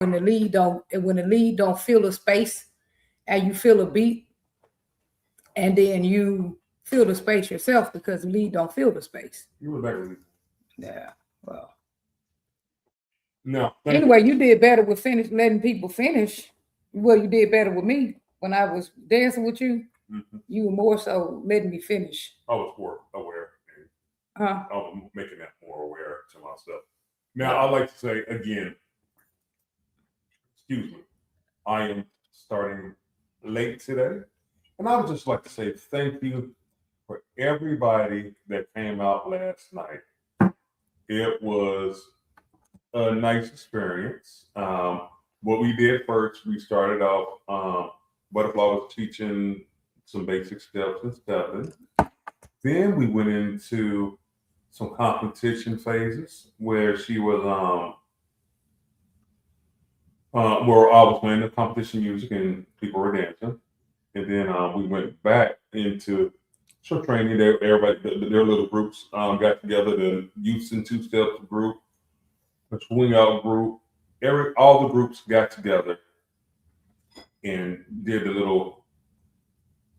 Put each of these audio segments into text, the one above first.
when the lead don't fill the space and you feel a beat and then you fill the space yourself because the lead don't fill the space. You were back with me. Yeah. Well. No. Anyway, you did better with letting people finish. Well, you did better with me when I was dancing with you. Mm-hmm. You were more so letting me finish. I was more aware. I was making that more aware to myself. Now, I'd like to say again, excuse me, I am starting late today. And I would just like to say thank you for everybody that came out last night. It was a nice experience. What we did first, we started off, Butterfly was teaching some basic steps and stepping. Then we went into some competition phases where she was, where I was playing the competition music and people were dancing. And then we went back into some training. Everybody, their little groups got together. The Youth in Two Steps group, the Swing Out group, all the groups got together and did a little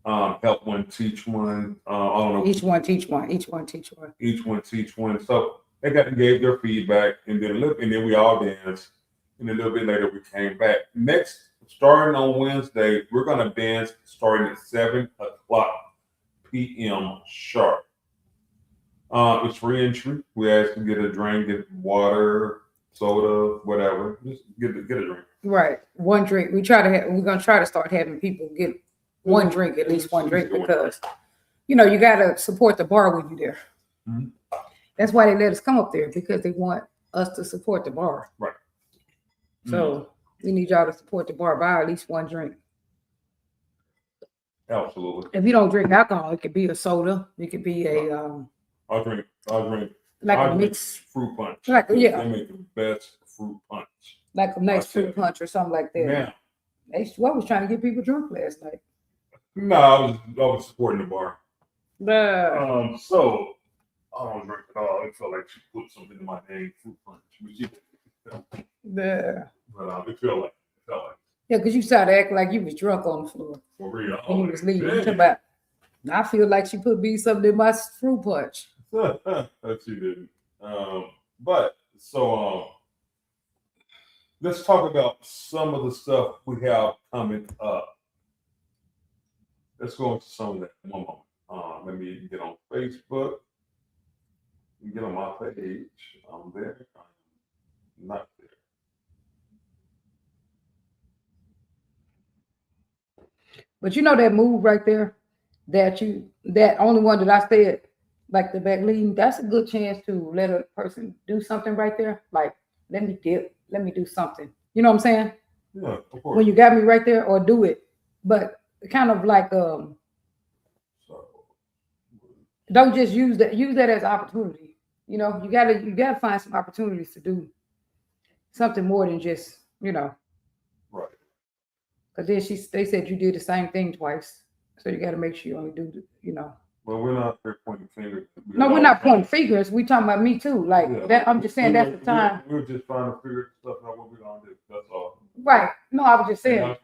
help one, teach one. I don't know. Each one teach one. Each one teach one. Each one teach one. So they got and gave their feedback, and then we all danced. And a little bit later, we came back. Next, starting on Wednesday, we're gonna dance starting at 7:00 p.m. sharp. It's free entry. We ask to get a drink, get water, soda, whatever. Just get a drink. Right, one drink. We're gonna try to start having people get one drink, at least one drink, because you gotta support the bar when you're there. Mm-hmm. That's why they let us come up there, because they want us to support the bar. Right. So we need y'all to support the bar, buy at least one drink. Absolutely. If you don't drink alcohol, it could be a soda. It could be a I'll drink like a mixed fruit punch. They make the best fruit punch. Like a nice fruit punch or something like that. Yeah. I was trying to get people drunk last night. No, I was supporting the bar. So I don't drink at all. It felt like she put something in my name, fruit punch. But it felt like. Yeah, because you started acting like you was drunk on the floor. For real. And you was leaving. About, I feel like she put me something in my fruit punch. That she didn't. But so let's talk about some of the stuff we have coming up. Let's go into some of that one moment. Let me get on Facebook. Get on my page. I'm there. I'm not there. But you know that move right there, that only one that I said, like the back lean, that's a good chance to let a person do something right there. Like, let me dip, let me do something. You know what I'm saying? Yeah, of course. When you got me right there, or do it. But kind of like don't just use that as opportunity. You gotta find some opportunities to do something more than just, Right. Because then they said you did the same thing twice. So you got to make sure you only do, Well, we're not pointing fingers. No, we're not pointing fingers. We talking about me too. Like that. I'm just saying that's the time. We're just trying to figure stuff out what we're gonna do. That's all. Right. No, I was just saying.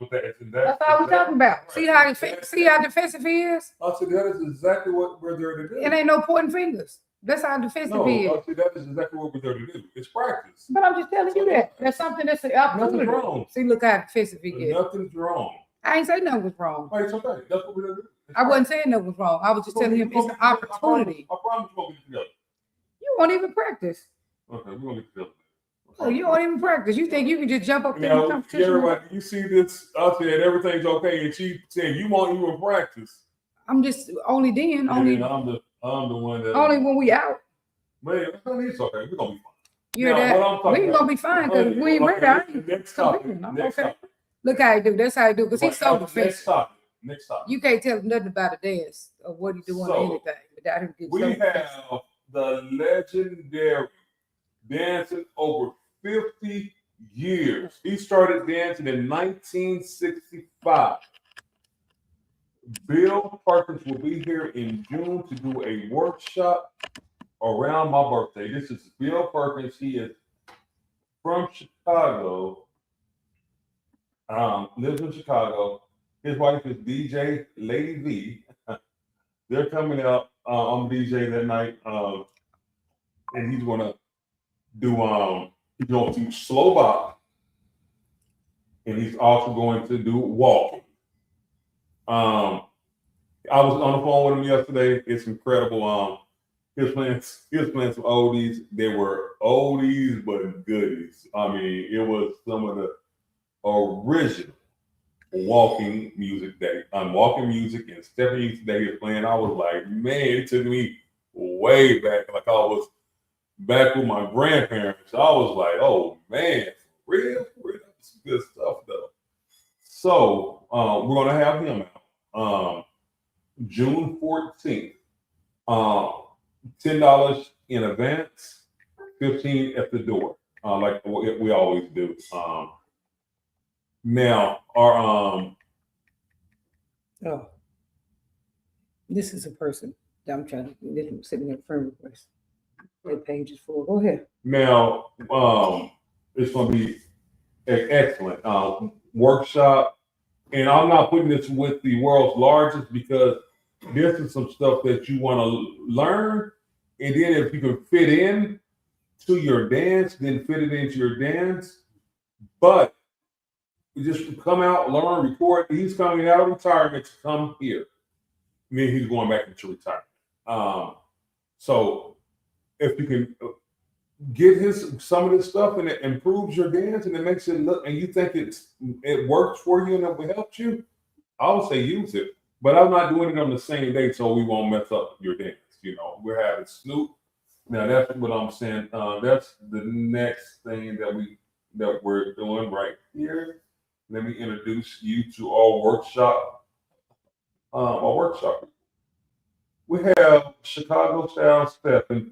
That's all we're talking about. See how defensive he is? I said that is exactly what we're there to do. It ain't no pointing fingers. That's how defensive he is. I said that is exactly what we're there to do. It's practice. But I'm just telling you that. That's something that's an opportunity. Nothing's wrong. See, look how defensive he is. Nothing's wrong. I ain't saying nothing was wrong. It's okay. That's what we're there to do. I wasn't saying nothing was wrong. I was just telling him it's an opportunity. I promise we'll get together. You won't even practice. Okay, we're gonna get together. Oh, you won't even practice. You think you can just jump up there and competition? Everybody, you see this out there and everything's okay, and she saying you won't even practice. I'm just only then. I'm the one that only when we out. Man, it's okay. We're gonna be fine. You're that. We ain't gonna be fine because we ain't ready. Next topic. Look how he do. That's how he do. Because he's so defensive. Next topic. You can't tell him nothing about a dance or what he doing or anything without him getting. We have the legendary dancing over 50 years. He started dancing in 1965. Bill Perkins will be here in June to do a workshop around my birthday. This is Bill Perkins. He is from Chicago, lives in Chicago. His wife is DJ Lady V. They're coming out. I'm DJ that night, and he's gonna do he's going to slow bop, and he's also going to do walking. I was on the phone with him yesterday. It's incredible. He was playing some oldies. They were oldies but goodies. I mean, it was some of the original walking music walking music and stepping music that he was playing. I was like, man, it took me way back, like I was back with my grandparents. I was like, oh man, for real, that's some good stuff though. So we're gonna have him out June 14th. $10 in advance, 15 at the door, like we always do. Now, our this is a person that I'm trying to. This is sitting in friend request. That page is full. Go ahead. now, it's going to be an excellent workshop, and I'm not putting this with the world's largest because this is some stuff that you want to learn, and then if you can fit in to your dance, then fit it into your dance. But just come out, learn, record. He's coming out of retirement to come here. And then he's going back into retirement. So if you can get some of this stuff and it improves your dance and it makes it look, and you think it works for you and it will help you, I would say use it. But I'm not doing it on the same day so we won't mess up your dance. You know, we're having Snoop. Now that's what I'm saying. That's the next thing that we're doing right here. Let me introduce you to our workshop. We have Chicago Style Stepping,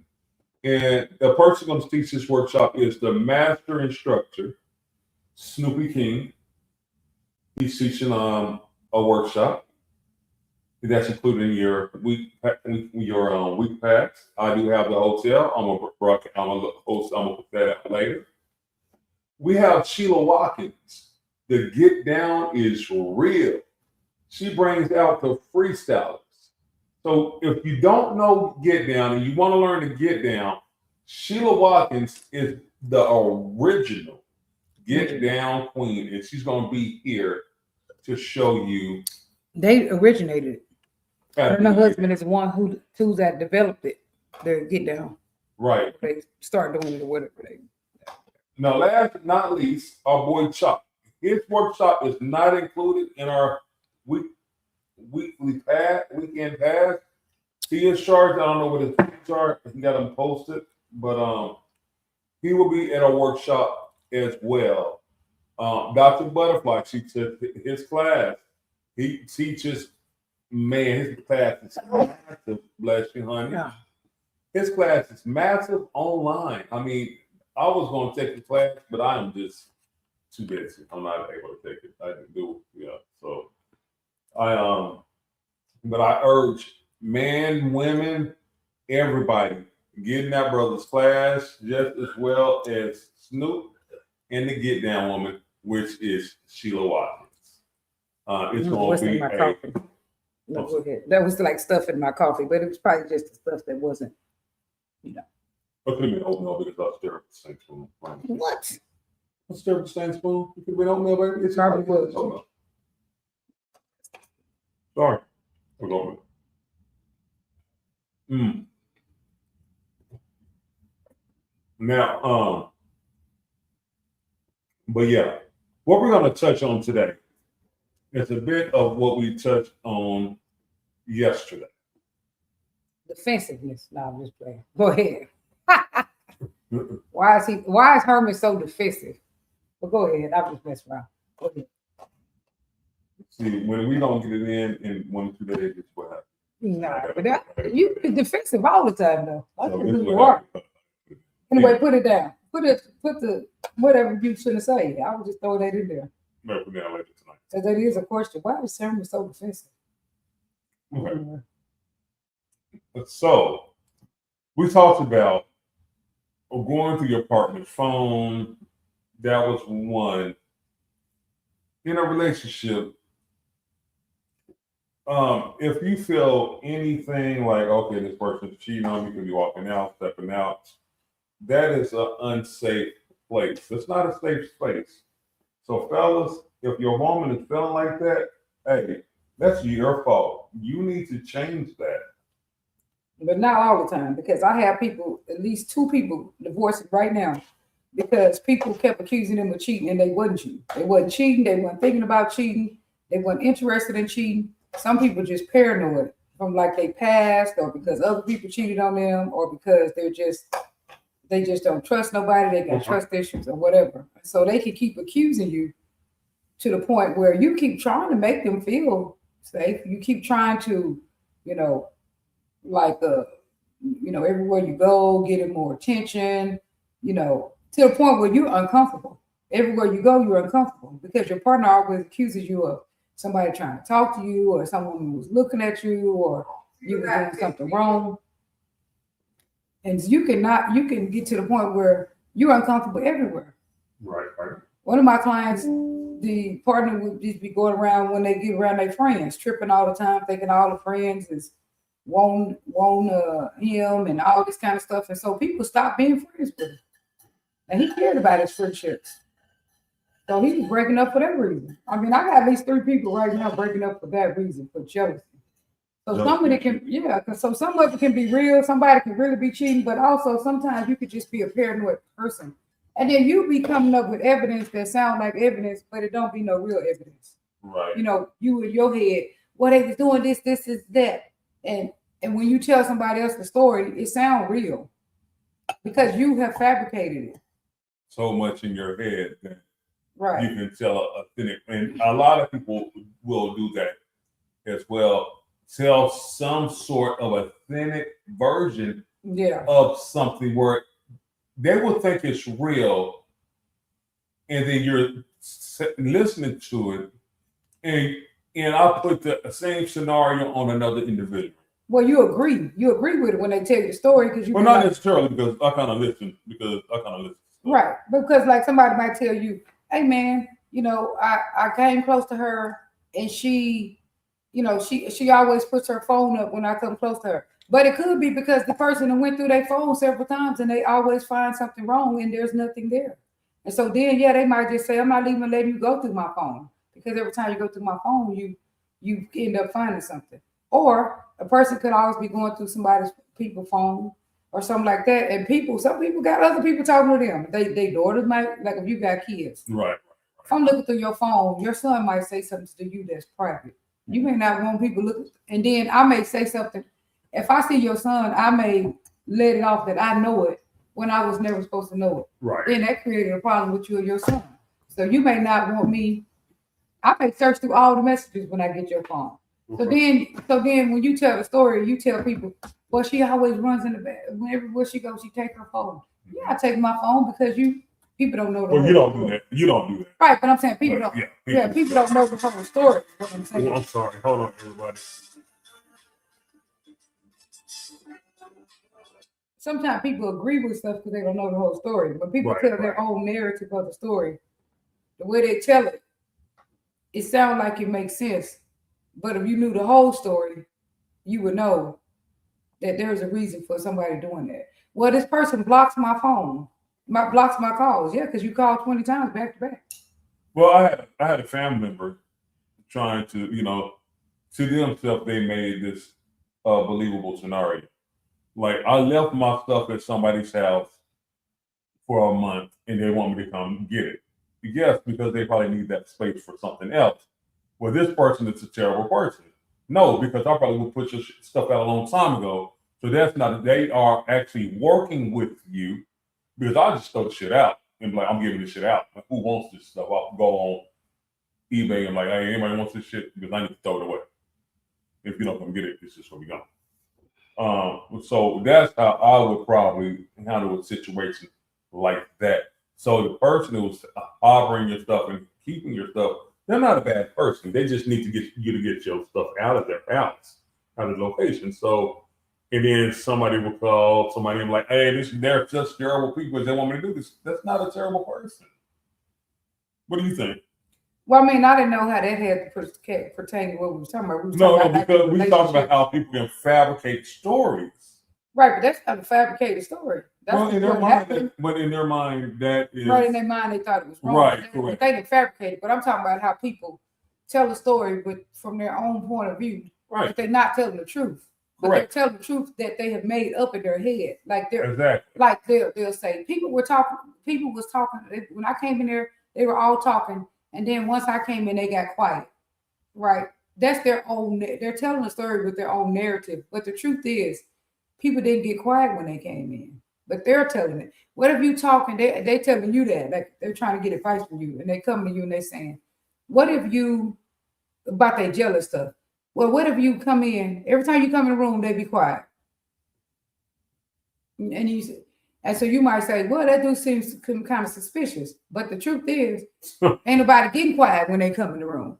and the person going to teach this workshop is the master instructor, Snoopy King. He's teaching a workshop that's included in your week pass. I do have the hotel. I'm gonna put that out later. We have Sheila Watkins. The get down is real. She brings out the freestylers. So if you don't know get down and you want to learn to get down, Sheila Watkins is the original get down queen, and she's going to be here to show you. They originated it. And my husband is the one who that developed it. The get down. Right. They start doing it or whatever they. Now, last but not least, our boy Chuck. His workshop is not included in our weekend pass. He is charged. I don't know what his fees are. He got them posted, but he will be at a workshop as well. Dr. Butterfly teaches his class. He teaches. Man, his class is massive. Bless you, honey. Yeah. His class is massive online. I mean, I was going to take the class, but I am just too busy. I'm not able to take it. I didn't do it. Yeah. So but I urge men, women, everybody get in that brother's class just as well as Snoop and the Get Down woman, which is Sheila Watkins. It's going to be my coffee. No, go ahead. That was like stuff in my coffee, but it was probably just the stuff that wasn't, It could have been oatmeal because I was there at the same spoon. What? I was there with the same spoon. It could have been oatmeal, baby. It's probably was. Sorry. We're going. Now, but yeah, what we're going to touch on today is a bit of what we touched on yesterday. Defensiveness. No, I'm just playing. Go ahead. Why is Herman so defensive? But go ahead. I'll just mess around. Go ahead. See, when we don't get it in 1 or 2 days, it's what happens. Nah, but you be defensive all the time though. That's who you are. Anyway, put it down. Put the whatever you shouldn't say. I would just throw that in there. Maybe put that later tonight. Because that is a question. Why is Herman so defensive? Okay. So we talked about going through your partner's phone. That was one. in a relationship, if you feel anything like, okay, this person's cheating on me because you're walking out, stepping out, that is an unsafe place. It's not a safe space. So, fellas, if your woman is feeling like that, hey, that's your fault. You need to change that. But not all the time, because I have people, at least 2 people divorcing right now, because people kept accusing them of cheating and they wasn't cheating. They wasn't cheating. They weren't thinking about cheating. They weren't interested in cheating. Some people just paranoid from like they past, or because other people cheated on them, or because they just don't trust nobody. They got trust issues or whatever. So they can keep accusing you to the point where you keep trying to make them feel safe. You keep trying to, like everywhere you go, getting more attention, to the point where you're uncomfortable. Everywhere you go, you're uncomfortable because your partner always accuses you of somebody trying to talk to you, or someone who was looking at you, or you were doing something wrong. And you can get to the point where you're uncomfortable everywhere. Right. One of my clients, the partner would just be going around when they get around their friends, tripping all the time, thinking all the friends is want him and all this kind of stuff. And so people stopped being friends with him. And he cared about his friendships. So he was breaking up for that reason. I mean, I got at least 3 people right now breaking up for that reason, for jealousy. So some of it some of it can be real. Somebody can really be cheating, but also sometimes you could just be a paranoid person. And then you be coming up with evidence that sound like evidence, but it don't be no real evidence. Right. You in your head, well, they was doing this is that. And when you tell somebody else the story, it sounds real because you have fabricated it. So much in your head that right. You can tell authentic, and a lot of people will do that as well. Tell some sort of authentic version of something where they will think it's real, and then you're listening to it, and I'll put the same scenario on another individual. Well, you agree with it when they tell you the story because you. Well, not necessarily because I kind of listen. Right, because like somebody might tell you, "Hey, man, I came close to her, and she always puts her phone up when I come close to her." But it could be because the person went through their phone several times and they always find something wrong and there's nothing there. And so then, they might just say, "I'm not even letting you go through my phone," because every time you go through my phone, you end up finding something. Or a person could always be going through somebody's people's phone or something like that. And some people got other people talking to them. They daughters might, like if you got kids. Right. If I'm looking through your phone, your son might say something to you that's private. You may not want people looking, and then I may say something. If I see your son, I may let it off that I know it when I was never supposed to know it. Right. Then that created a problem with you and your son. So you may not want me. I may search through all the messages when I get your phone. Okay. So then when you tell the story, you tell people, well, she always runs in the bed. Whenever she goes, she take her phone. Yeah, I take my phone because people don't know the whole you don't do that. You don't do that. Right, but I'm saying people don't. Yeah, people don't know the whole story. What I'm saying. I'm sorry. Hold on, everybody. Sometimes people agree with stuff because they don't know the whole story. But people tell their own narrative of the story. The way they tell it, it sounds like it makes sense. But if you knew the whole story, you would know that there's a reason for somebody doing that. Well, this person blocks my phone, blocks my calls. Yeah, because you called 20 times back to back. Well, I had a family member trying to, to themselves, they made this believable scenario. Like, I left my stuff at somebody's house for a month and they want me to come get it. Yes, because they probably need that space for something else. Well, this person is a terrible person. No, because I probably would put your stuff out a long time ago. So that's not, they are actually working with you because I just throw the shit out and be like, I'm giving this shit out. Like, who wants this stuff? I'll go on eBay and like, hey, anybody wants this shit? Because I need to throw it away. If you don't come get it, it's just gonna be gone. So that's how I would probably handle a situation like that. So the person who was harboring your stuff and keeping your stuff, they're not a bad person. They just need to get you to get your stuff out of their house, out of the location. So, and then somebody will call somebody and be like, hey, they're just terrible people. They want me to do this. That's not a terrible person. What do you think? Well, I mean, I didn't know how that had to pertain to what we were talking about. We was talking about because we talking about relationships. how people can fabricate stories. Right, but that's not a fabricated story. That's Well, in their what mind, happened. but in their mind, that is Right in their mind, they thought it was wrong. Right, But correct. they didn't fabricate it. But I'm talking about how people tell a story, but from their own point of view. right. But they're not telling the truth. But Correct. they're telling the truth that they have made up in their head. Like Exactly. they'll say people was talking. When I came in there, they were all talking, and then once I came in, they got quiet. Right. That's their own. They're telling a story with their own narrative. But the truth is, people didn't get quiet when they came in, but they're telling it. What if you talking? They telling you that, like they're trying to get advice from you, and they come to you and they saying, "What if you about their jealous stuff?" Well, what if you come in every time you come in the room, they be quiet, and so you might say, "Well, that dude seems kind of suspicious," but the truth is, ain't nobody getting quiet when they come in the room.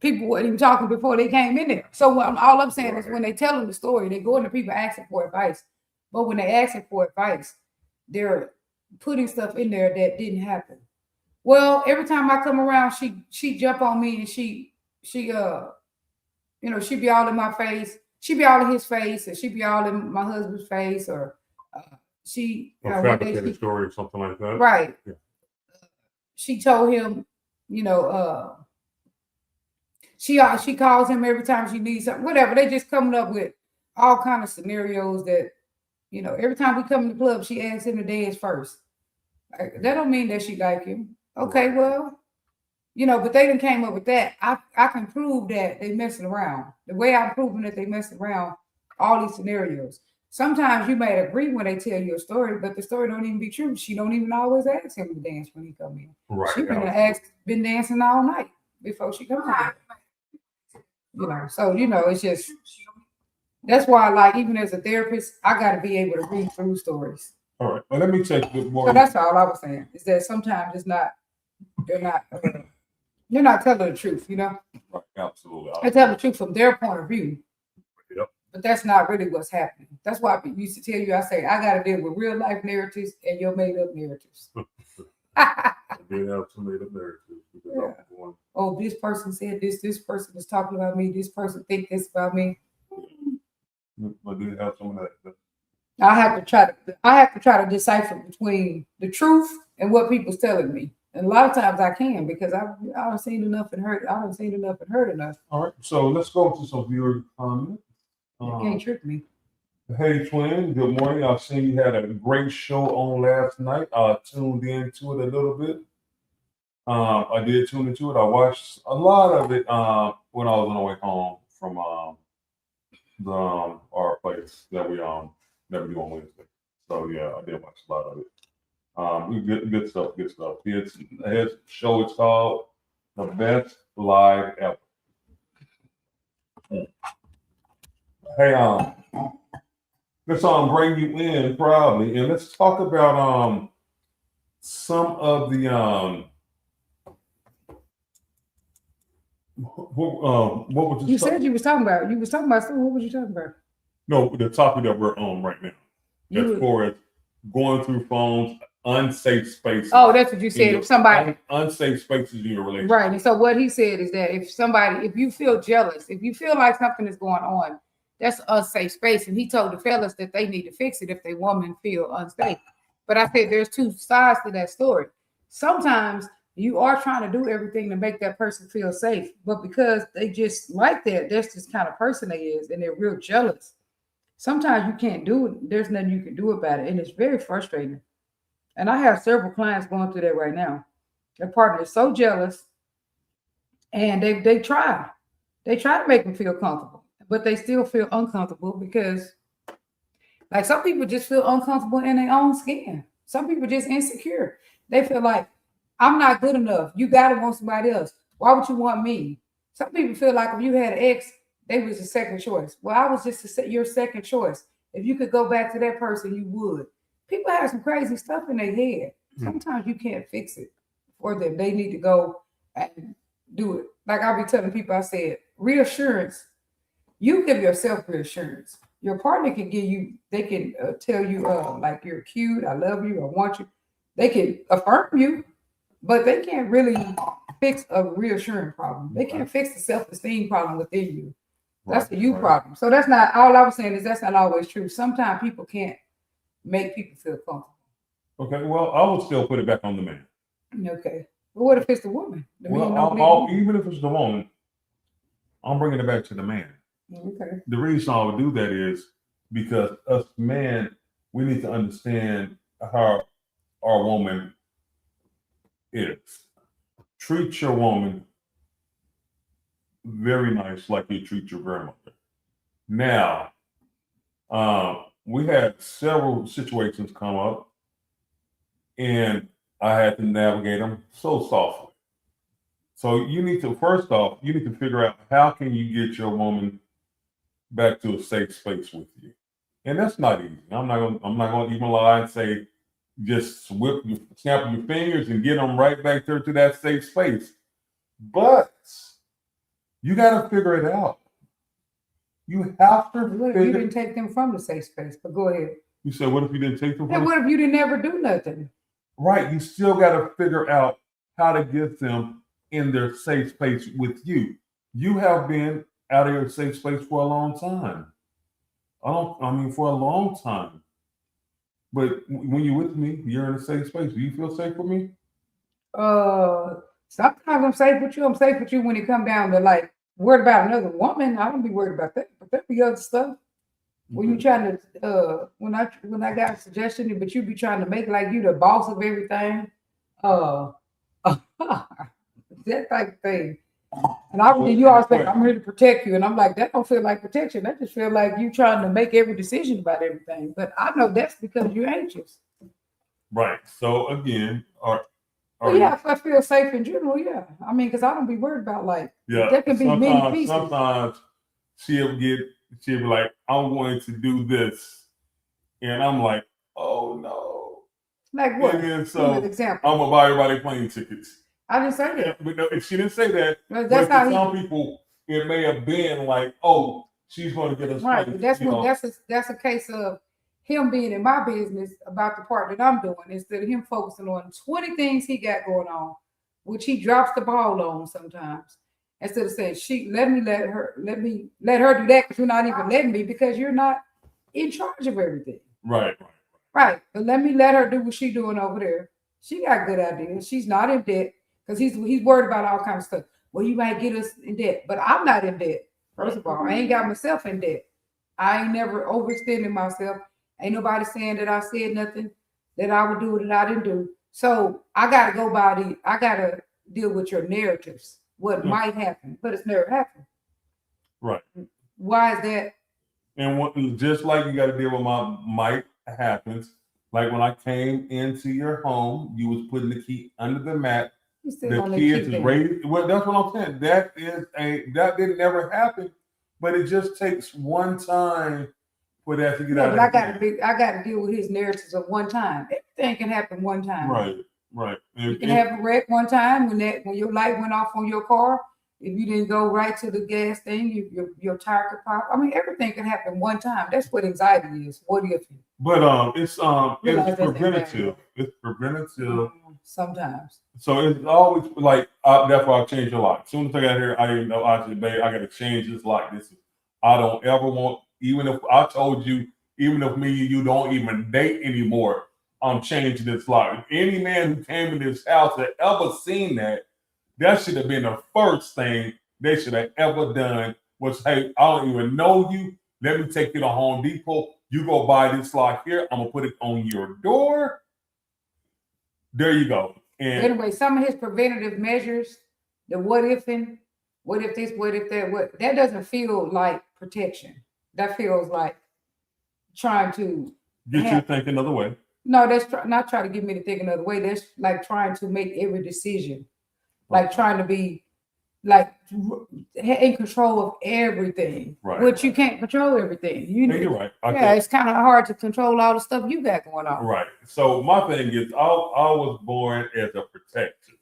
People weren't even talking before they came in there. So all I'm saying is when they tell them the story, they go into people asking for advice. But when they asking for advice, they're putting stuff in there that didn't happen. Well, every time I come around, she jump on me and she she be all in my face. She be all in his face, and she be all in my husband's face, or she A fabricated story or something like that. Right. Yeah. She told him, she calls him every time she needs something, whatever. They just coming up with all kind of scenarios that, every time we come in the club, she asks him to dance first. Like, that don't mean that she like him. Okay, well, but they didn't came up with that. I can prove that they messing around. The way I'm proving that they messing around all these scenarios. Sometimes you may agree when they tell you a story, but the story don't even be true. She don't even always ask him to dance when he come in. Right. She been dancing all night before she comes in. So it's just that's why, like, even as a therapist, I got to be able to read through stories. All right. Well, let me take good more. So that's all I was saying is that sometimes they're not telling the truth. Right. Absolutely. They tell the truth from their point of view. Yep. But that's not really what's happening. That's why I used to tell you. I say I got to deal with real life narratives and your made up narratives. I did have some made up narratives. Yeah. Oh, this person said this. This person is talking about me. This person think this about me. I did have some of that. I have to try to decipher between the truth and what people's telling me. And a lot of times I can because I've seen enough and heard. I haven't seen enough and heard enough. All right, so let's go to some viewer comments. You can't trick me. Hey, twin. Good morning. I've seen you had a great show on last night. I tuned into it a little bit. I did tune into it. I watched a lot of it when I was on the way home from our place that we do on Wednesday. So yeah, I did watch a lot of it. Good stuff. His show is called The Best Live Ever. Hey, let's bring you in probably, and let's talk about some of the what was you said you was talking about? You was talking about something. What was you talking about? No, the topic that we're on right now. As far as going through phones, unsafe spaces. Oh, that's what you said. If somebody unsafe spaces in your relationship. Right. And so what he said is that if you feel jealous, if you feel like something is going on, that's an unsafe space. And he told the fellas that they need to fix it if they woman feel unsafe. But I said there's two sides to that story. Sometimes you are trying to do everything to make that person feel safe, but because they just like that, that's just kind of person they is, and they're real jealous. Sometimes you can't do it. There's nothing you can do about it, and it's very frustrating. And I have several clients going through that right now. Their partner is so jealous, and they try to make them feel comfortable, but they still feel uncomfortable because, like, some people just feel uncomfortable in their own skin. Some people just insecure. They feel like, I'm not good enough. You gotta want somebody else. Why would you want me? Some people feel like if you had an ex, they was a second choice. Well, I was just your second choice. If you could go back to that person, you would. People have some crazy stuff in their head. Sometimes you can't fix it for them. They need to go and do it. Like I'll be telling people, I said, reassurance. You give yourself reassurance. Your partner can give you, they can tell you, like, you're cute, I love you, I want you. They can affirm you, but they can't really fix a reassuring problem. They can't fix the self-esteem problem within you. That's Right, a you right. problem. So that's not all I was saying is that's not always true. Sometimes people can't make people feel comfortable. Okay, well, I would still put it back on the man. Okay. But what if it's the woman? The Well, man don't believe the even if it's the woman, I'm bringing it back to the man. woman. Okay. The reason I would do that is because us men, we need to understand how our woman is. Treat your woman very nice like you treat your grandmother. Now, we had several situations come up, and I had to navigate them so softly. So you need to, first off, you need to figure out how can you get your woman back to a safe space with you, and that's not easy. I'm not gonna even lie and say just snap your fingers and get them right back there to that safe space. But you got to figure it out. You have to What if you didn't take them from the safe space? But go ahead. You said, what if you didn't take them? And what if you didn't ever do nothing? Right. You still got to figure out how to get them in their safe space with you. You have been out of your safe space for a long time. For a long time. But when you're with me, you're in a safe space. Do you feel safe with me? Sometimes I'm safe with you. I'm safe with you when it come down to like worried about another woman. I don't be worried about that. But there be other stuff. When you trying to when I got a suggestion, but you be trying to make like you the boss of everything. That type of thing. And you always think I'm here to protect you, and I'm like, that don't feel like protection. That just feel like you trying to make every decision about everything. But I know that's because you're anxious. Right. So again, yeah, if I feel safe in general, yeah. I mean, because I don't be worried about like there can be many pieces. Sometimes she'll be like, I'm going to do this, and I'm like, oh no. Like what? And then so example. I'm gonna buy everybody plane tickets. I didn't say that. But no, if she didn't say that, that's how some people it may have been like, oh, she's going to get us right. But that's a case of him being in my business about the part that I'm doing instead of him focusing on 20 things he got going on, which he drops the ball on sometimes. Instead of saying, let her do that because you're not even letting me because you're not in charge of everything. Right. Right. But let her do what she's doing over there. She got good ideas. She's not in debt. Because he's worried about all kinds of stuff. Well, you might get us in debt, but I'm not in debt. First of all, I ain't got myself in debt. I ain't never overextended myself. Ain't nobody saying that I said nothing that I would do that I didn't do. So I gotta deal with your narratives, what might happen, but it's never happened. Right. Why is that? And just like you got to deal with my might happens. Like when I came into your home, you was putting the key under the mat. The kids is ready. Well, that's what I'm saying. That didn't ever happen, but it just takes one time for that to get out. But I got to deal with his narratives of one time. Everything can happen one time. Right. You can have a wreck one time when your light went off on your car. If you didn't go right to the gas thing, your tire could pop. I mean, everything can happen one time. That's what anxiety is. What if you? But it's preventative. It's preventative. Sometimes. So it's always like that's why I changed a lot. As soon as I got here, I didn't know I said, babe, I got to change this lock. I don't ever want. Even if I told you, even if me and you don't even date anymore, I'm changing this lock. Any man who came in this house that ever seen that should have been the first thing they should have ever done was, hey, I don't even know you. Let me take you to Home Depot. You go buy this lock here. I'm going to put it on your door. There you go. And anyway, some of his preventative measures, the what if this, what if that, that doesn't feel like protection. That feels like trying to get you to think another way. No, that's not trying to get me to think another way. That's like trying to make every decision. Like trying to be like in control of everything, which you can't control everything. You're right. It's kind of hard to control all the stuff you got going on. Right. So my thing is, I was born as a protector.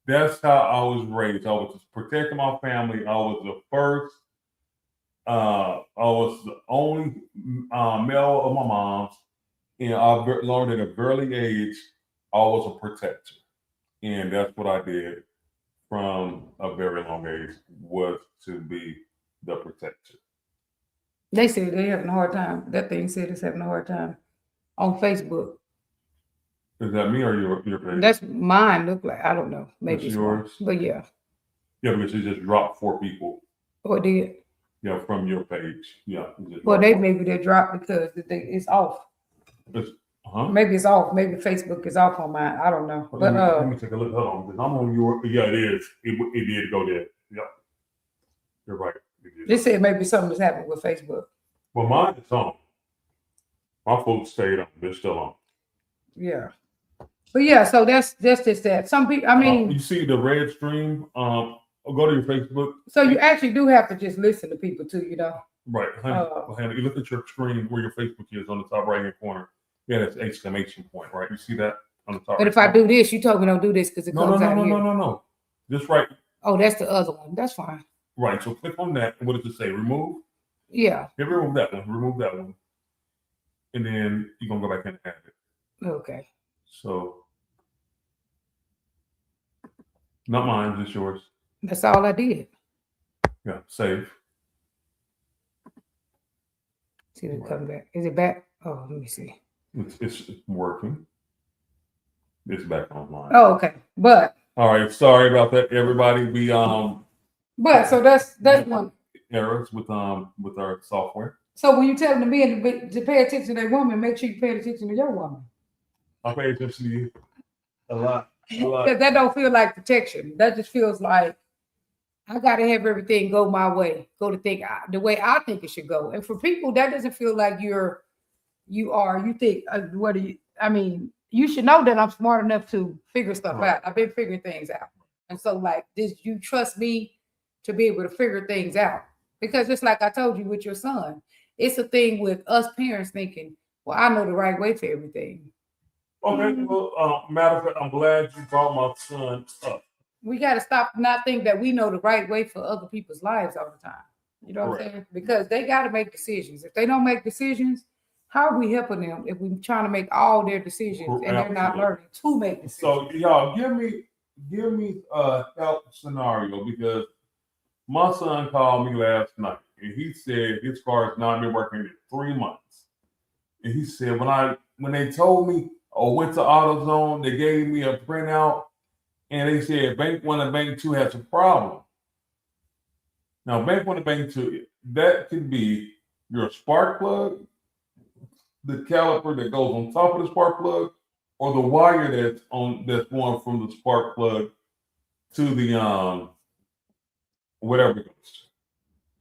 That's how I was raised. I was just protecting my family. I was the first. I was the only male of my mom's, and I learned at a early age I was a protector. And that's what I did from a very long age, was to be the protector. They said they're having a hard time. That thing said it's having a hard time on Facebook. Is that me or your page? That's mine. Look like I don't know. Maybe That's it's yours? mine. But yeah. Yeah, because you just dropped 4 people. Or did. Yeah, from your page. Yeah. Well, maybe they dropped because it's off. Huh? Maybe it's off. Maybe Facebook is off on mine. I don't know. But let me take a look. Hold on, because I'm on your. Yeah, it is. It did go there. Yeah, you're right. They said maybe something has happened with Facebook. Well, mine is on. My folks stayed on. They're still on. Yeah. But yeah, so that's just that. Some people, I mean, you see the red stream. Go to your Facebook. So you actually do have to just listen to people too, you know. Right, honey, you look at your screen where your Facebook is on the top right hand corner. Yeah, that's exclamation point, right? You see that on the top. But if I do this, you told me don't do this because it comes out here. No. Just right. Oh, that's the other one. That's fine. Right. So click on that. And what does it say? Remove. Yeah. Hit remove that one. Remove that one. And then you're gonna go back and add it. Okay. So not mine, just yours. That's all I did. Yeah, save. See if it come back. Is it back? Oh, let me see. It's working. It's back online. Oh, okay. But all right, sorry about that, everybody. We But so that's one errors with our software. So when you tell them to pay attention to their woman, make sure you pay attention to your woman. I pay attention to you a lot. That don't feel like protection. That just feels like I gotta have everything go my way, go to think the way I think it should go. And for people, that doesn't feel like you think, what do you? I mean, you should know that I'm smart enough to figure stuff out. I've been figuring things out, and so like, did you trust me to be able to figure things out? Because just like I told you with your son, it's a thing with us parents thinking, well, I know the right way for everything. Okay, well, matter of fact, I'm glad you brought my son up. We got to stop not think that we know the right way for other people's lives all the time. You know what I'm saying? Because they got to make decisions. If they don't make decisions, how are we helping them if we're trying to make all their decisions and they're not learning to make decisions? So y'all give me a help scenario, because my son called me last night and he said his car has not been working in 3 months. And he said when they told me went to AutoZone, they gave me a printout and they said Bank 1 and Bank 2 has a problem. Now, Bank 1 and Bank 2, that could be your spark plug, the caliper that goes on top of the spark plug, or the wire that's going from the spark plug to the whatever it goes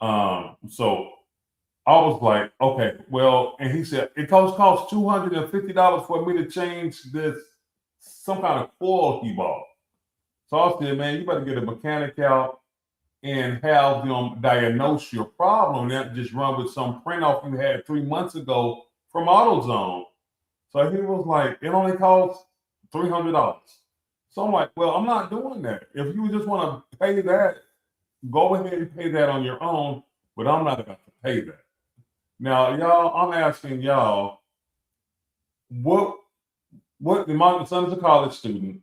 to. So I was like, okay, well, and he said it costs $250 for me to change this, some kind of coil he bought. So I said, man, you better get a mechanic out and have them diagnose your problem, not just run with some printout you had 3 months ago from AutoZone. So he was like, it only costs $300. So I'm like, well, I'm not doing that. If you just want to pay that, go ahead and pay that on your own, but I'm not about to pay that. Now, y'all, I'm asking y'all, what my son is a college student,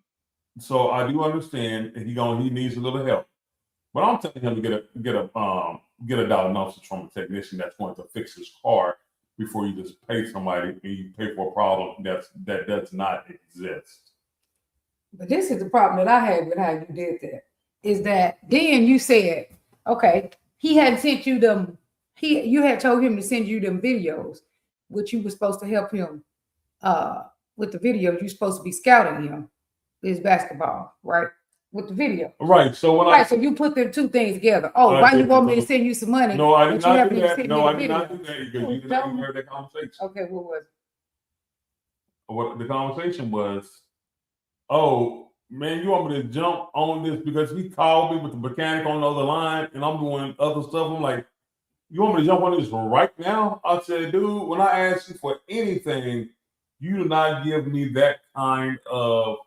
so I do understand he needs a little help. But I'm telling him to get a diagnosis from a technician that's going to fix his car before you just pay somebody and you pay for a problem that does not exist. But this is the problem that I had with how you did that. Is that then you said, okay, he hadn't sent you them. You had told him to send you them videos, which you were supposed to help him with the videos. You're supposed to be scouting him, his basketball, right? With the video. Right. So so you put them two things together. Oh, why you want me to send you some money? No, I did not do that. No, I did not do that. You didn't hear that conversation. Okay, what was it? What the conversation was, oh, man, you want me to jump on this because he called me with the mechanic on the other line and I'm doing other stuff. I'm like, you want me to jump on this right now? I said, dude, when I ask you for anything, you do not give me that kind of,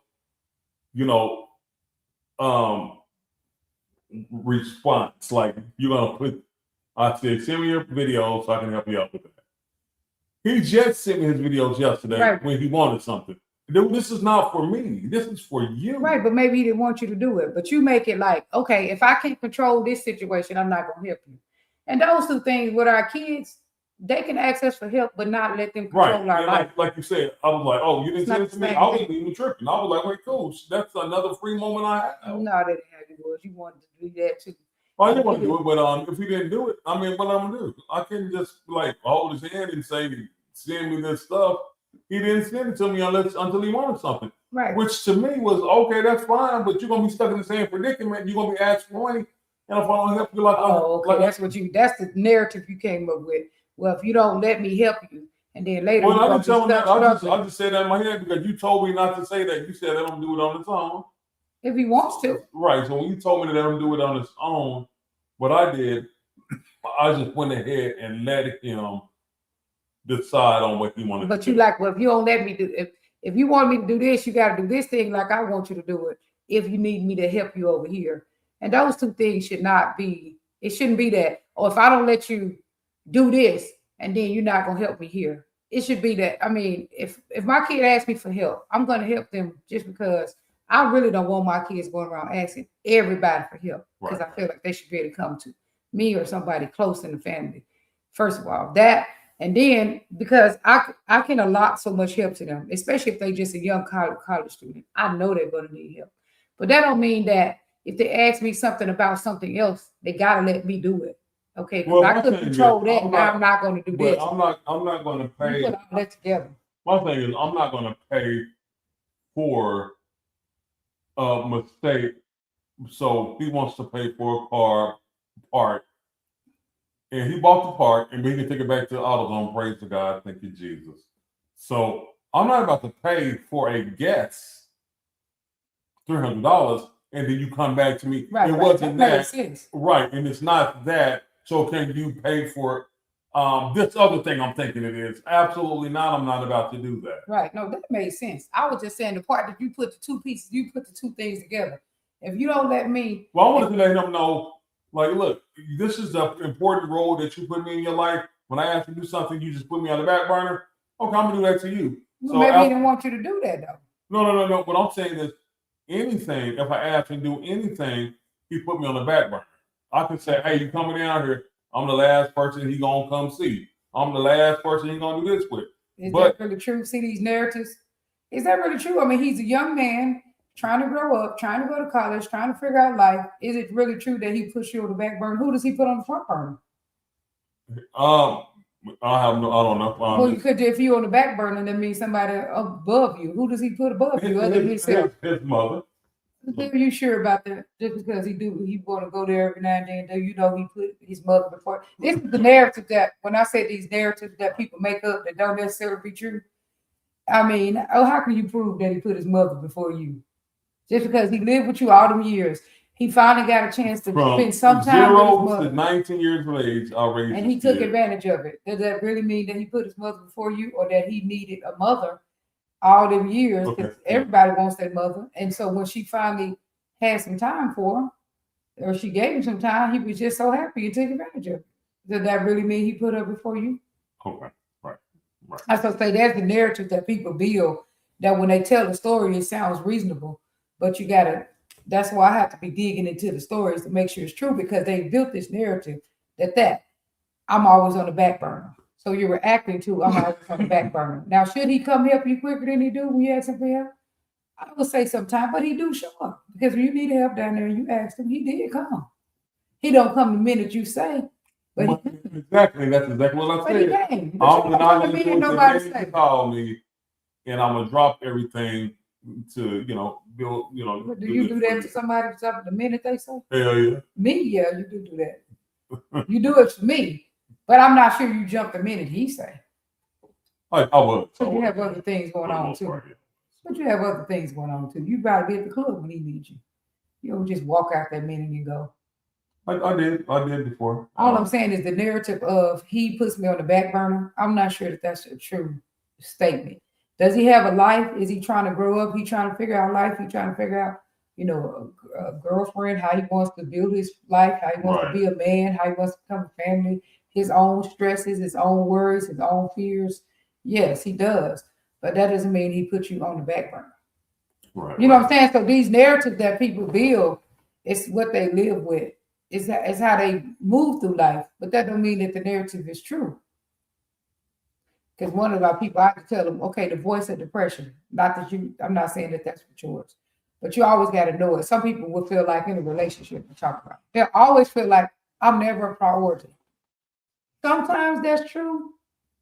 response. Like, you're going to I said, send me your video so I can help you out with that. He just sent me his videos yesterday when he wanted something. Dude, this is not for me. This is for you. Right, but maybe he didn't want you to do it. But you make it like, okay, if I can't control this situation, I'm not gonna help you. And those two things with our kids, they can ask us for help, but not let them control Right. our And life. like you said, I was like, oh, you didn't It's send not it to the me? same I wasn't thing. even tripping. I was like, wait, cool. That's another free moment I have. No, that didn't happen. Was you wanted to do that too? I didn't want to do it, but if he didn't do it, I mean, what I'm gonna do? I couldn't just like hold his hand and say, send me this stuff. He didn't send it to me until he wanted something. Right. Which to me was okay, that's fine, but you're gonna be stuck in the same predicament. You're gonna be asked for money, and if I don't help you, like, Oh, okay. like, That's the narrative you came up with. Well, if you don't let me help you, and then later well, you I gonna didn't tell him be that. stuck I just said that in my head because you told me not to say that. You said let him do it on his own. if he wants to. Right. So when you told me to let him do it on his own, what I did, I just went ahead and let him decide on what he wanted But to you do. like, well, if you don't let me do, if you want me to do this, you got to do this thing like I want you to do it. If you need me to help you over here, and those two things should not be. It shouldn't be that. Or if I don't let you do this, and then you're not gonna help me here. It should be that. I mean, if my kid asks me for help, I'm gonna help them just because I really don't want my kids going around asking everybody for help because Right. I feel like they should be able to come to me or somebody close in the family. First of all, that. And then because I can allot so much help to them, especially if they just a young college student, I know they're going to need help. But that don't mean that if they ask me something about something else, they gotta let me do it. Okay, because Well, I my could thing is, control that. I'm Now not- I'm not going to do But this. I'm not going to You pay. put all that together. My thing is, I'm not going to pay for a mistake. So he wants to pay for a car part, and he bought the part, and he can take it back to AutoZone. Praise to God, thank you, Jesus. So I'm not about to pay for a guess $300, and then you come back to me. Right. It right. wasn't That that. makes sense. Right, and it's not that. So can you pay for this other thing I'm thinking it is? Absolutely not. I'm not about to do that. Right. No, that made sense. I was just saying the part that you put the two pieces, you put the two things together. If you don't let me, Well, I wanted to let him know, like, look, this is the important role that you put me in your life. When I ask you to do something, you just put me on the back burner. Okay, I'm gonna do that to you. well, So maybe he didn't want you to do that though. no. What I'm saying is, anything. If I ask him to do anything, he put me on the back burner. I can say, hey, you coming down here? I'm the last person he gonna come see. I'm the last person he gonna do this with. Is But- that really true? See these narratives? Is that really true? I mean, he's a young man trying to grow up, trying to go to college, trying to figure out life. Is it really true that he pushed you on the back burner? Who does he put on the front burner? I don't know. Well, you could if you on the back burner, that means somebody above you. Who does he put above you other than himself? His mother. Are you sure about that? Just because he want to go there every now and then, do you know he put his mother before? This is the narrative that when I say these narratives that people make up that don't necessarily be true. I mean, how can you prove that he put his mother before you? Just because he lived with you all them years, he finally got a chance to From spend some time with his 0 mother, to 19 years of age, I raised and he his took kid. advantage of it. Does that really mean that he put his mother before you, or that he needed a mother all them years? Because Okay. everybody wants that mother, and so when she finally had some time for him, or she gave him some time, he was just so happy and took advantage of it. Does that really mean he put her before you? Okay, right. I was gonna say that's the narrative that people build. That when they tell the story, it sounds reasonable, but you gotta. That's why I have to be digging into the stories to make sure it's true because they built this narrative that I'm always on the back burner. So you're reacting to I'm always on the back burner. Now, should he come help you quicker than he do when you ask him for help? I would say sometime, but he do show up because when you need help down there and you asked him, he did come. He don't come the minute you say, but he Exactly. That's exactly what I But he said. came. I'm not But going you to don't do come the minute it the nobody minute say. you call me, and I'm going to drop everything to, build, But do you do that to somebody the minute they say? Hell yeah. Me, yeah, you do that. You do it for me, but I'm not sure you jump the minute he say. I would. But you have other things going on too. But you have other things going on too. You probably be at the club when he needs you. You don't just walk out that minute and go. I did before. All I'm saying is the narrative of he puts me on the back burner. I'm not sure that that's a true statement. Does he have a life? Is he trying to grow up? He trying to figure out life. He trying to figure out, a girlfriend, how he wants to build his life, how he wants to be a man, how he wants to become a family, his own stresses, his own worries, his own fears. Yes, he does. but that doesn't mean he put you on the back burner. Right. You know what I'm saying? So these narratives that people build, it's what they live with. It's how they move through life. But that don't mean that the narrative is true. Because one of our people, I could tell them, okay, the voice of depression. Not that I'm not saying that that's what yours. But you always got to know it. Some people will feel like in a relationship we talk about. They'll always feel like I'm never a priority. Sometimes that's true.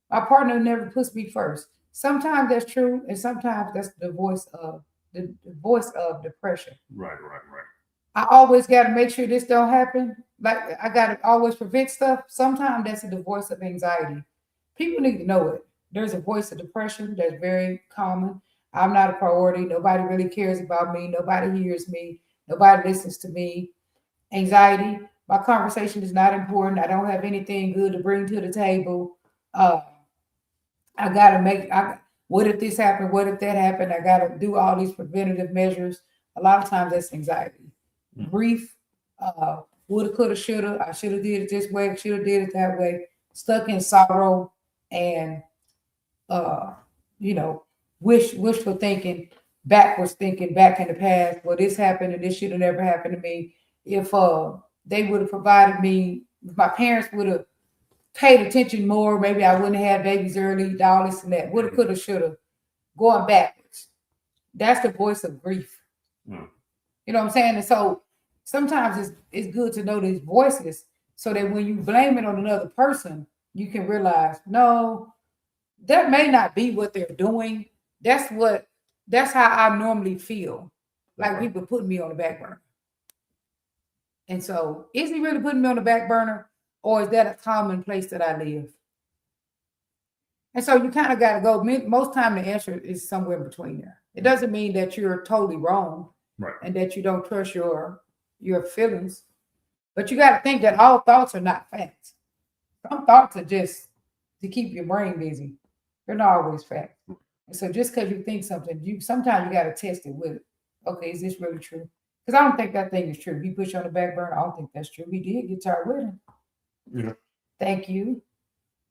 My partner never puts me first. Sometimes that's true, and sometimes that's the voice of depression. Right. I always got to make sure this don't happen. Like I got to always prevent stuff. Sometimes that's the voice of anxiety. People need to know it. There's a voice of depression that's very common. I'm not a priority. Nobody really cares about me. Nobody hears me. Nobody listens to me. Anxiety. My conversation is not important. I don't have anything good to bring to the table. I got to what if this happened? What if that happened? I got to do all these preventative measures. A lot of times that's anxiety. Grief, woulda, coulda, shoulda. I should have did it this way. Should have did it that way. Stuck in sorrow and, wishful thinking, backwards thinking, back in the past. Well, this happened and this should have never happened to me. If they would have provided me, if my parents would have paid attention more, maybe I wouldn't have had babies early, all this and that. Woulda, coulda, shoulda. Going backwards. That's the voice of grief. Mm. You know what I'm saying? And so sometimes it's good to know these voices so that when you blame it on another person, you can realize, no, that may not be what they're doing. That's how I normally feel. Like people putting me on the back burner. And so is he really putting me on the back burner, or is that a common place that I live? And so you kind of got to go. Most time the answer is somewhere in between there. It doesn't mean that you're totally wrong, right, and that you don't trust your feelings. But you got to think that all thoughts are not facts. Some thoughts are just to keep your brain busy. They're not always facts. And so just because you think something, sometimes you got to test it with, okay, is this really true? Because I don't think that thing is true. He put you on the back burner. I don't think that's true. He did get to our wedding. Yeah. Thank you.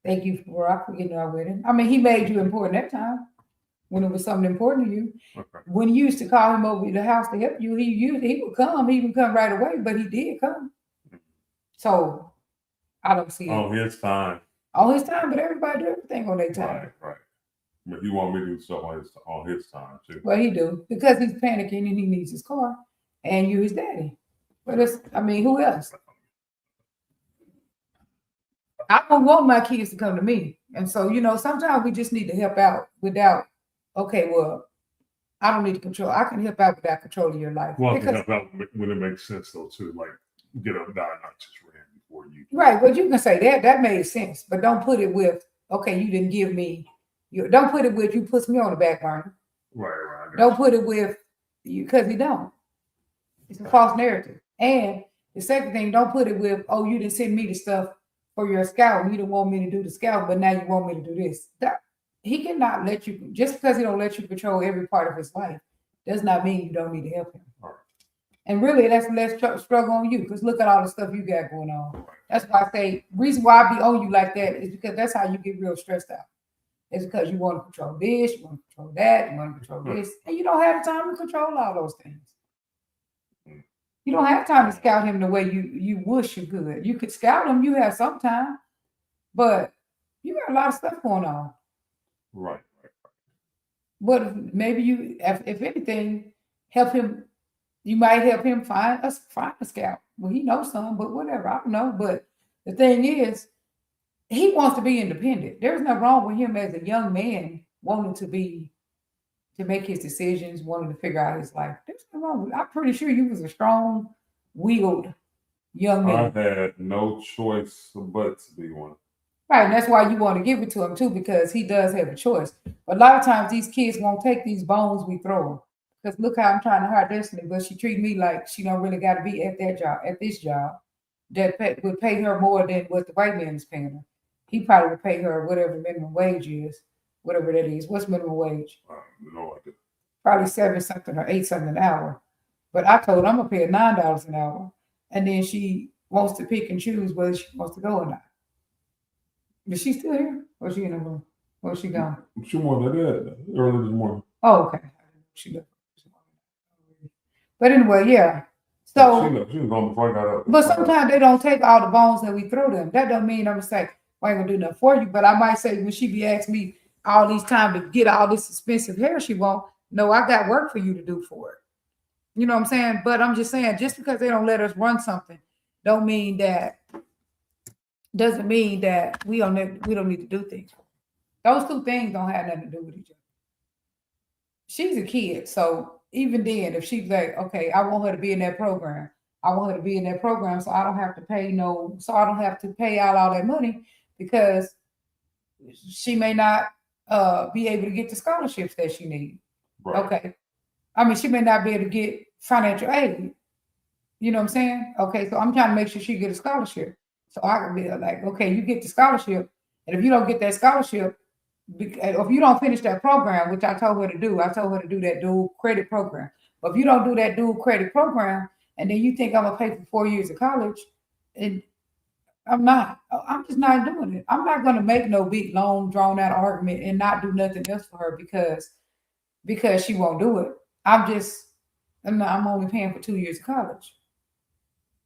Thank you, Barack, for getting to our wedding. I mean, he made you important that time when it was something important to you. Okay. When you used to call him over to the house to help you, he would come. He would come right away, but he did come. So I don't see it. On his time. On his time, but everybody do everything on their time. Right. But you want me to do stuff on his time too. Well, he do, because he's panicking and he needs his car, and you his daddy. But who else? I don't want my kids to come to me. And so, sometimes we just need to help out without, okay, well, I don't need to control. I can help out without controlling your life. Well, I can help out when it makes sense, though, too. Like, get a diagnosis ran before you. Right. Well, you can say that. That made sense. But don't put it with, okay, you didn't give me. Don't put it with, you put me on the back burner. Right. Don't put it with you, because he don't. It's a false narrative. And the second thing, don't put it with, oh, you didn't send me the stuff for your scout. You didn't want me to do the scout, but now you want me to do this. He cannot let you, just because he don't let you control every part of his life, does not mean you don't need to help him. Right. And really, that's less struggle on you, because look at all the stuff you got going on. That's why I say, reason why I be on you like that is because that's how you get real stressed out. It's because you want to control this, you want to control that, you want to control this, and you don't have the time to control all those things. You don't have time to scout him the way you wish you could. You could scout him, you have some time, but you got a lot of stuff going on. Right. But maybe you, if anything, help him. You might help him find a scout. Well, he knows some, but whatever, I don't know. But the thing is, he wants to be independent. There's nothing wrong with him as a young man wanting to make his decisions, wanting to figure out his life. There's nothing wrong with it. I'm pretty sure you was a strong-willed young man. I had no choice but to be one. Right, and that's why you want to give it to him too, because he does have a choice. But a lot of times these kids won't take these bones we throw them. Because look how I'm trying to hire Destiny, but she treat me like she don't really got to be at this job that would pay her more than what the white man is paying her. He probably would pay her whatever minimum wage is, whatever that is. What's minimum wage? No idea. Probably 7 something or 8 something an hour. But I told her I'm gonna pay her $9 an hour, and then she wants to pick and choose whether she wants to go or not. Is she still here, or is she in the room? Where's she gone? She wanted that early this morning. Oh, okay. She left. But anyway, yeah. She So, left. She was gone before I got up. but sometimes they don't take all the bones that we throw them. That don't mean I'm gonna say, well, I ain't gonna do nothing for you. But I might say when she be asking me all these time to get all this expensive hair she want, no, I got work for you to do for it. You know what I'm saying? But I'm just saying, just because they don't let us run something, doesn't mean that we don't need to do things. Those two things don't have nothing to do with each other. She's a kid, so even then, if she's like, okay, I want her to be in that program, I want her to be in that program, so I don't have to pay out all that money because she may not be able to get the scholarships that she needs. Right. Okay. I mean, she may not be able to get financial aid. You know what I'm saying? Okay, so I'm trying to make sure she get a scholarship. So I can be like, okay, you get the scholarship, and if you don't get that scholarship, if you don't finish that program, which I told her to do that dual credit program. But if you don't do that dual credit program, and then you think I'm gonna pay for 4 years of college, and I'm just not doing it. I'm not gonna make no big, long, drawn out argument and not do nothing else for her because she won't do it. I'm only paying for 2 years of college.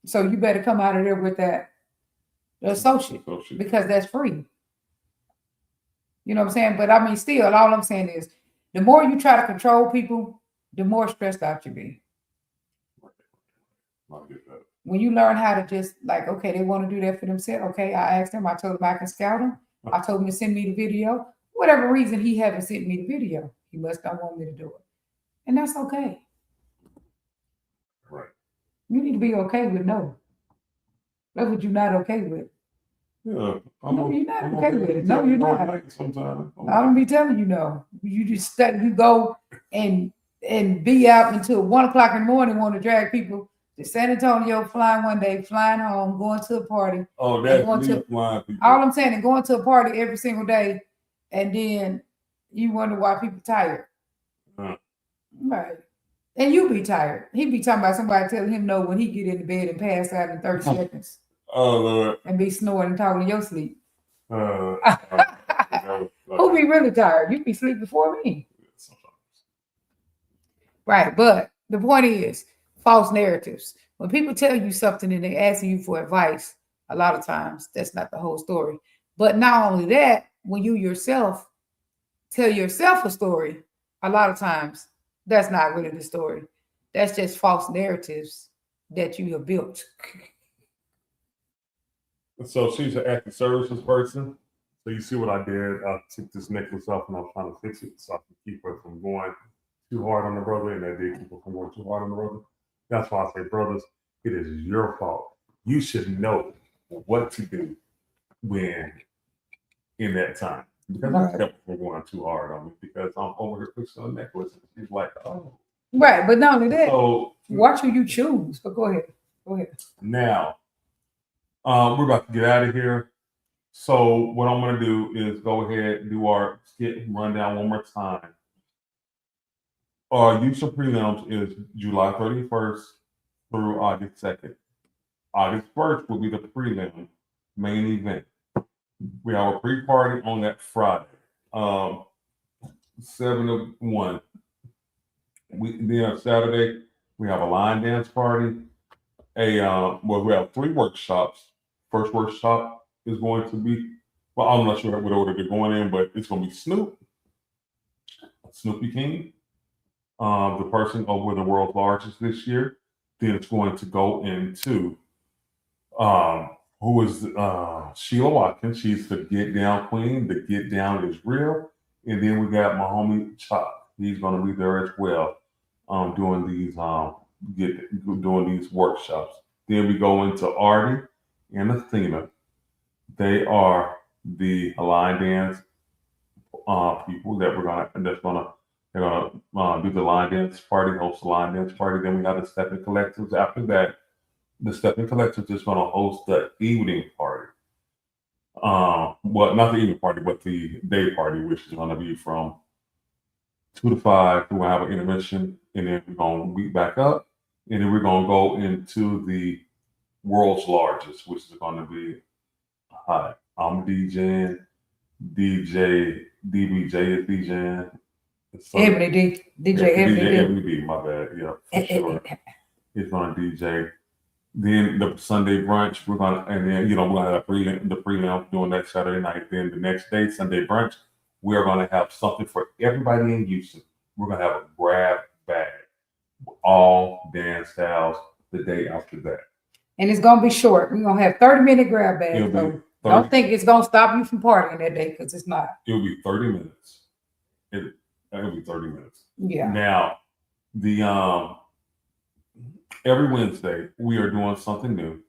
So you better come out of there with that associate because that's free. You know what I'm saying? But I mean, still, all I'm saying is the more you try to control people, the more stressed out you be. When you learn how to just like, okay, they want to do that for themselves. Okay, I asked them, I told them I can scout them. I told him to send me the video. Whatever reason he haven't sent me the video, he must not want me to do it. And that's okay. Right. You need to be okay with no. That's what you're not okay with. Yeah. No, you're not okay with it. No, you're not. Sometimes. I don't be telling you no. You just you go and be out until 1 o'clock in the morning, want to drag people to San Antonio, flying one day, flying home, going to a party. Oh, that's me flying people. All I'm saying is going to a party every single day, and then you wonder why people tired. Right. And you be tired. He be talking about somebody telling him no when he get into bed and pass out in 30 seconds. Oh, Lord. And be snoring and talking in your sleep. Who be really tired? You be sleep before me. Right. But the point is false narratives. When people tell you something and they're asking you for advice, a lot of times that's not the whole story. But not only that, when you yourself tell yourself a story, a lot of times that's not really the story. That's just false narratives that you have built. So she's an active services person. So you see what I did? I took this necklace off and I was trying to fix it so I can keep her from going too hard on the brother, and that did keep her from going too hard on the brother. That's why I say, brothers, it is your fault. You should know what to do when in that time. Because I kept her from going too hard on me because I'm over here fixing a necklace. And she's like, oh. Right, but not only that, so watch who you choose. But go ahead. Now, we're about to get out of here. So what I'm going to do is go ahead and do our skit rundown one more time. Our usual prelims is July 31st through August 2nd. August 1st will be the prelim main event. We have a pre-party on that Friday, 7 to 1. Then Saturday, we have a line dance party. We have 3 workshops. First workshop is going to be, well, I'm not sure what order they're going in, but it's going to be Snoopy King, the person over the world's largest this year. Then it's going to go into who is Sheila Watkins. She's the Get Down Queen. The Get Down is real. And then we got my homie Chop. He's going to be there as well, doing these workshops. Then we go into Artie and Athena. They are the line dance people that they're gonna do the line dance party, host the line dance party. Then we have the Stepping Collectives. After that, the Stepping Collectives is going to host the evening party. Well, not the evening party, but the day party, which is going to be from 2 to 5. We're going to have an intermission, and then we're going to meet back up, and then we're going to go into the world's largest, which is going to be I'm DJing. DBJ is DJing. So, Ebony D, DJ Ebony D. Ebony D, my bad. Yeah, for sure. He's gonna DJ. Then the Sunday brunch, we're gonna, and then we're gonna have the prelim doing that Saturday night. Then the next day, Sunday brunch, we are gonna have something for everybody in Houston. We're gonna have a grab bag, all dance styles. The day after that, And it's gonna be short. We're gonna have 30-minute grab bags. It'll be So 30 don't think it's gonna stop you from partying that day because it's not. it'll be 30 minutes. It'll be 30 minutes. Yeah. Now, the every Wednesday we are doing something new.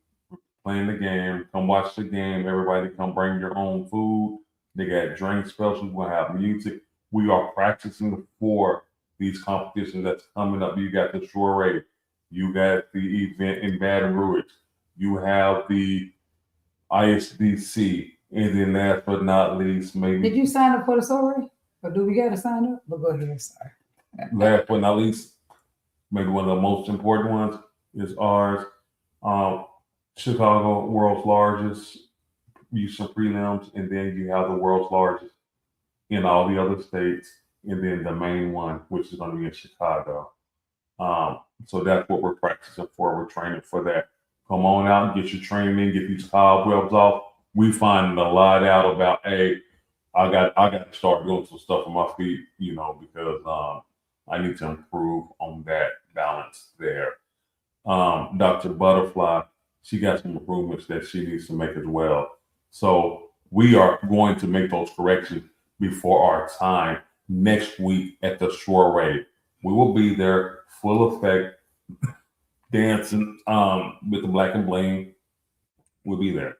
Playing the game. Come watch the game. Everybody come bring your own food. They got drink specials. We'll have music. We are practicing for these competitions that's coming up. You got the Soiree. You got the event in Baton Rouge. You have the ISDC. And then last but not least, maybe Did you sign up for the sorority? Or do we gotta sign up? But go ahead, sorry. last but not least, maybe one of the most important ones is ours. Chicago, world's largest Houston prelims, and then you have the world's largest in all the other states, and then the main one, which is going to be in Chicago. So that's what we're practicing for. We're training for that. Come on out and get your training in, get these cobwebs off. We finding a lot out about, hey, I got to start doing some stuff on my feet, because I need to improve on that balance there. Dr. Butterfly, she got some improvements that she needs to make as well. So we are going to make those corrections before our time next week at the Soiree. We will be there, full effect, dancing with the Black and Bling. We'll be there.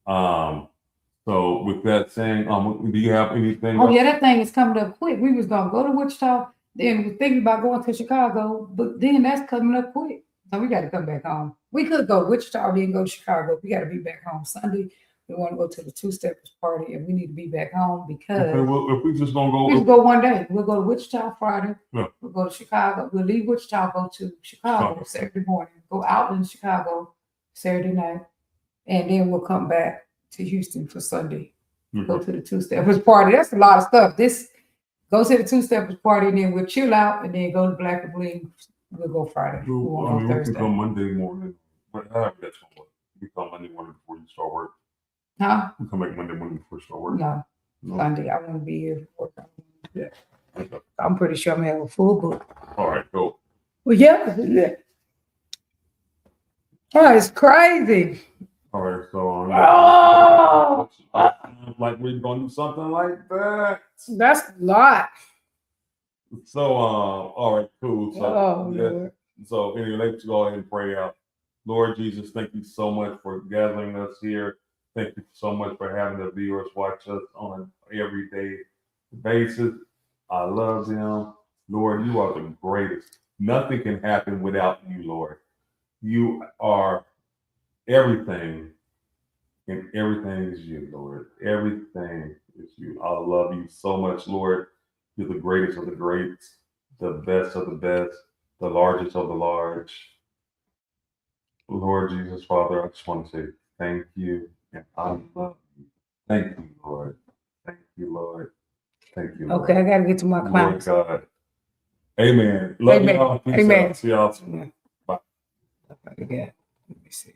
So with that saying, do you have anything? Oh yeah, that thing is coming up quick. We was gonna go to Wichita, then we're thinking about going to Chicago, but then that's coming up quick. So we gotta come back home. We could go to Wichita, then go to Chicago. We gotta be back home Sunday. We want to go to the Two-Steppers party, and we need to be back home because Okay, well, if we just gonna we go, just go one day. We'll go to Wichita Friday. Yeah. We'll go to Chicago. We'll leave Wichita, go to Chicago Saturday morning. Go out in Chicago Saturday night, and then we'll come back to Houston for Sunday. Go to the Two-Steppers party. That's a lot of stuff. This go to the Two-Steppers party, and then we'll chill out, and then go to Black and Bling. We'll go Friday. We won't go we can Thursday. come Monday morning. But however that's gonna work. We come Monday morning before you start work. Huh? We come back Monday morning before you start work. No, Sunday. I want to be here. Okay. I'm pretty sure I'm gonna have a full book. All right, go. Well, yeah. Oh, it's crazy. All right, so Oh! like we're gonna do something like that. That's a lot. So all right, cool. So Oh, yeah. Lord. So anyway, let's go ahead and pray out. Lord Jesus, thank you so much for gathering us here. Thank you so much for having the viewers watch us on an everyday basis. I love them. Lord, you are the greatest. Nothing can happen without you, Lord. You are everything, and everything is you, Lord. Everything is you. I love you so much, Lord. You're the greatest of the greats, the best of the best, the largest of the large. Lord Jesus, Father, I just want to say thank you, and I love you. Thank you, Lord. Thank you, Lord. Thank you, Lord. Okay, I gotta get to my Lord clients. God. Amen. Love Amen. y'all. Peace Amen. out. See y'all soon. Bye. Let me see.